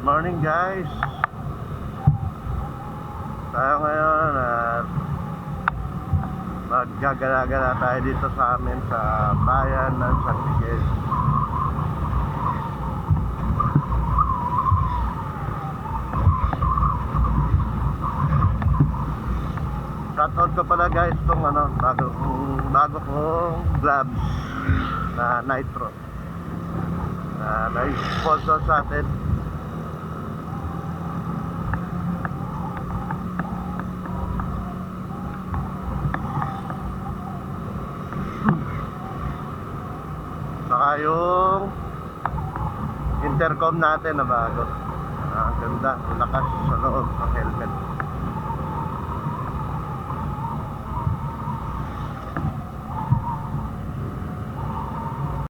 Morning guys. Tayo ngayon at maggagala-gala tayo dito sa amin sa bayan ng San Miguel. Shoutout ko pala guys itong bago kong gloves na Nitro na na-sponsor sa atin. Saka yung intercom natin na bago, ang ganda, lakas sa loob ng helmet.